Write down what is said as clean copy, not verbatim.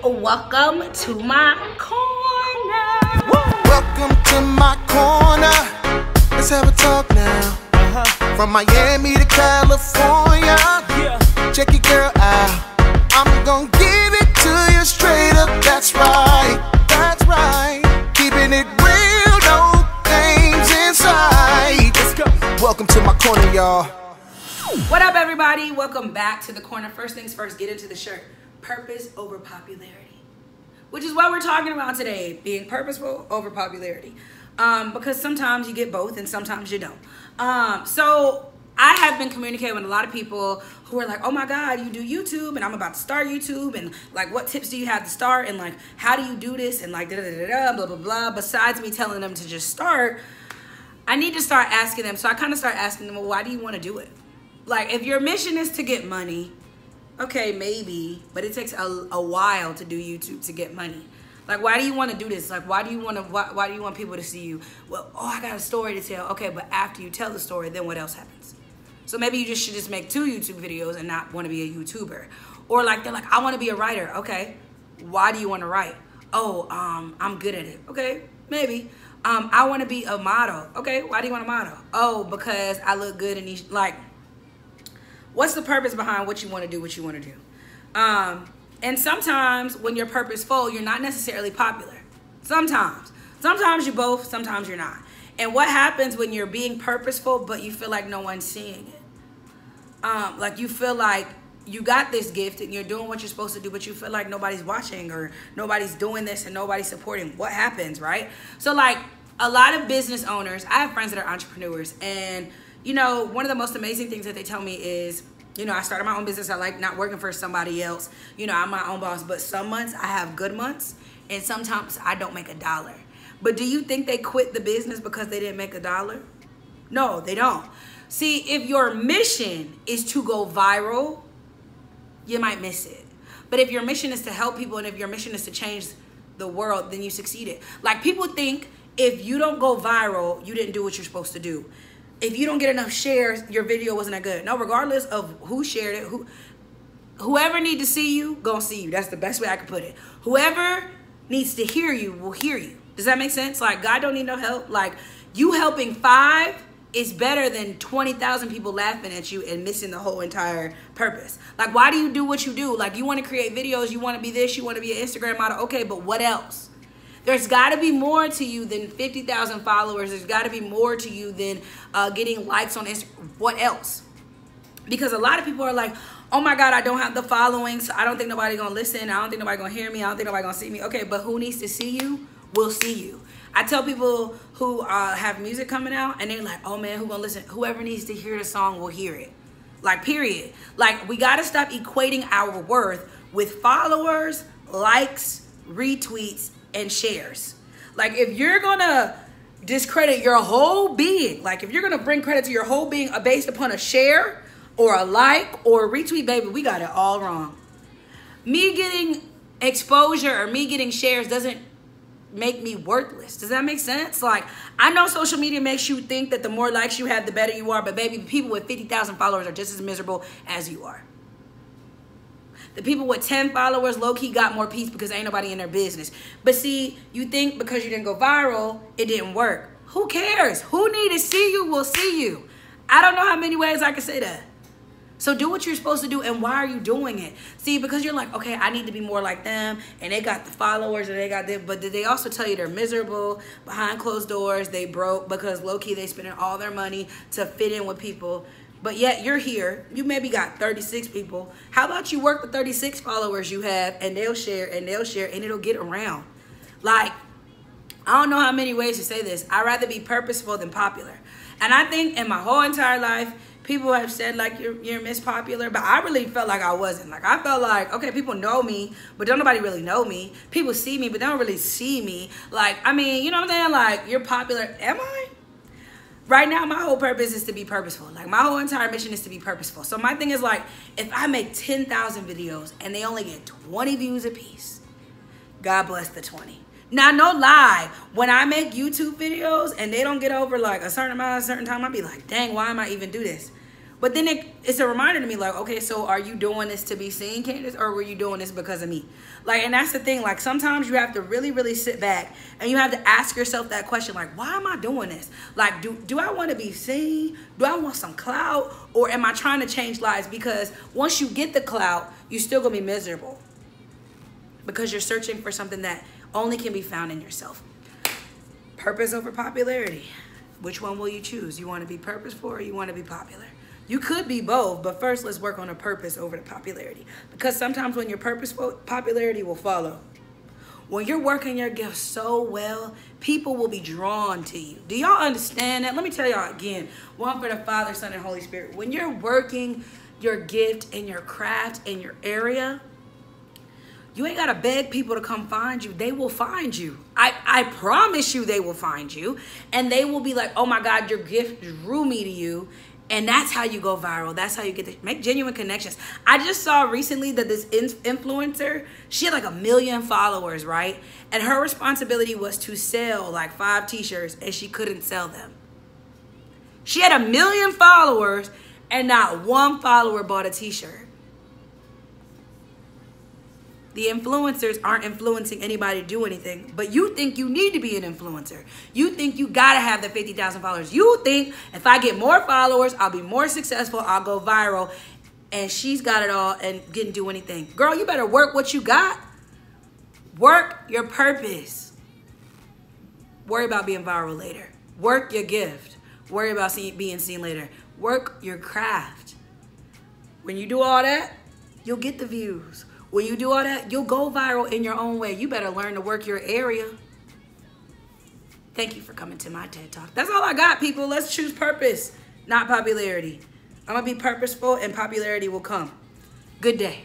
Welcome to my corner. Welcome to my corner. Let's have a talk now. From Miami to California. Check your girl out. I'm gonna give it to you straight up. That's right. That's right. Keeping it real, no games inside. Let's go. Welcome to my corner, y'all. What up, everybody? Welcome back to the corner. First things first, get into the shirt. Purpose over popularity, which is what we're talking about today, being purposeful over popularity, because sometimes you get both and sometimes you don't. So I have been communicating with a lot of people who are like, oh my God, you do YouTube and I'm about to start YouTube, and like, what tips do you have to start, and like, how do you do this, and like, blah, blah, blah. Besides me telling them to just start, I need to start asking them. So I kind of start asking them, well, why do you want to do it? Like, if your mission is to get money, okay, maybe, but it takes a while to do YouTube to get money. Like, why do you want to do this? Like, why do you want people to see you? Well, oh, I got a story to tell. Okay, but after you tell the story, then what else happens? So maybe you should just make 2 YouTube videos and not want to be a YouTuber. Or like, they're like, I want to be a writer. Okay, why do you want to write? Oh, I'm good at it. Okay, maybe. I want to be a model. Okay, why do you want to model? Oh, because I look good in these, like, what's the purpose behind what you want to do, what you want to do? And sometimes when you're purposeful, you're not necessarily popular. Sometimes you're both, sometimes you're not. And what happens when you're being purposeful, but you feel like no one's seeing it? Like, you feel like you got this gift and you're doing what you're supposed to do, but you feel like nobody's watching or nobody's doing this and nobody's supporting. What happens, right? So like, a lot of business owners, I have friends that are entrepreneurs, and you know, one of the most amazing things that they tell me is, you know, I started my own business. I like not working for somebody else. You know, I'm my own boss, but some months I have good months and sometimes I don't make $1. But do you think they quit the business because they didn't make $1? No, they don't. See, if your mission is to go viral, you might miss it. But if your mission is to help people and if your mission is to change the world, then you succeeded. Like, people think if you don't go viral, you didn't do what you're supposed to do. If you don't get enough shares, your video wasn't that good. No, regardless of who shared it, whoever needs to see you, gonna see you. That's the best way I can put it. Whoever needs to hear you will hear you. Does that make sense? Like, God don't need no help. Like, you helping 5 is better than 20,000 people laughing at you and missing the whole entire purpose. Like, why do you do what you do? Like, you want to create videos, you want to be this, you want to be an Instagram model. Okay, but what else? There's got to be more to you than 50,000 followers. There's got to be more to you than getting likes on Instagram. What else? Because a lot of people are like, oh my God, I don't have the following, so I don't think nobody's going to listen. I don't think nobody's going to hear me. I don't think nobody's going to see me. Okay, but who needs to see you will see you. I tell people who have music coming out, and they're like, oh man, who going to listen? Whoever needs to hear the song will hear it. Like, period. Like, we got to stop equating our worth with followers, likes, retweets, and shares. Like, if you're gonna discredit your whole being, like if you're gonna bring credit to your whole being based upon a share or a like or a retweet, baby, we got it all wrong. Me getting exposure or me getting shares doesn't make me worthless. Does that make sense? Like, I know social media makes you think that the more likes you have, the better you are, but baby, people with 50,000 followers are just as miserable as you are. The people with 10 followers low-key got more peace because ain't nobody in their business. But see, you think because you didn't go viral, it didn't work. Who cares? Who need to see you will see you. I don't know how many ways I can say that. So do what you're supposed to do, and why are you doing it? See, because you're like, okay, I need to be more like them, and they got the followers, and they got this, but did they also tell you they're miserable, behind closed doors, they broke, because low-key they spending all their money to fit in with people? But yet you're here, you maybe got 36 people. How about you work with 36 followers you have, and they'll share, and it'll get around. Like, I don't know how many ways to say this. I'd rather be purposeful than popular. And I think in my whole entire life, people have said like, you're Miss Popular, but I really felt like I wasn't. Like, I felt like, okay, people know me, but don't nobody really know me. People see me, but they don't really see me. Like, I mean, you know what I'm saying? Like, you're popular. Am I? Right now, my whole purpose is to be purposeful. Like, my whole entire mission is to be purposeful. So my thing is like, if I make 10,000 videos and they only get 20 views a piece, God bless the 20. Now, no lie, when I make YouTube videos and they don't get over like a certain amount, a certain time, I'll be like, dang, why am I even do this? But then it's a reminder to me, like, okay, so are you doing this to be seen, Candace, or were you doing this because of me? Like, and that's the thing. Like, sometimes you have to really, really sit back and you have to ask yourself that question, like, why am I doing this? Like, do I want to be seen? Do I want some clout? Or am I trying to change lives? Because once you get the clout, you're still going to be miserable because you're searching for something that only can be found in yourself. Purpose over popularity. Which one will you choose? You want to be purposeful or you want to be popular? You could be both, but first let's work on a purpose over the popularity. Because sometimes when you're purposeful, popularity will follow. When you're working your gift so well, people will be drawn to you. Do y'all understand that? Let me tell y'all again. One for the Father, Son, and Holy Spirit. When you're working your gift and your craft in your area, you ain't got to beg people to come find you. They will find you. I promise you they will find you. And they will be like, oh my God, your gift drew me to you. And that's how you go viral. That's how you get to make genuine connections. I just saw recently that this influencer, she had like 1 million followers, right? And her responsibility was to sell like 5 t-shirts and she couldn't sell them. She had 1 million followers and not one follower bought a t-shirt. The influencers aren't influencing anybody to do anything, but you think you need to be an influencer. You think you gotta have the 50,000 followers. You think if I get more followers, I'll be more successful, I'll go viral, and she's got it all and didn't do anything. Girl, you better work what you got. Work your purpose. Worry about being viral later. Work your gift. Worry about being seen later. Work your craft. When you do all that, you'll get the views. When you do all that, you'll go viral in your own way. You better learn to work your area. Thank you for coming to my TED Talk. That's all I got, people. Let's choose purpose, not popularity. I'm going to be purposeful and popularity will come. Good day.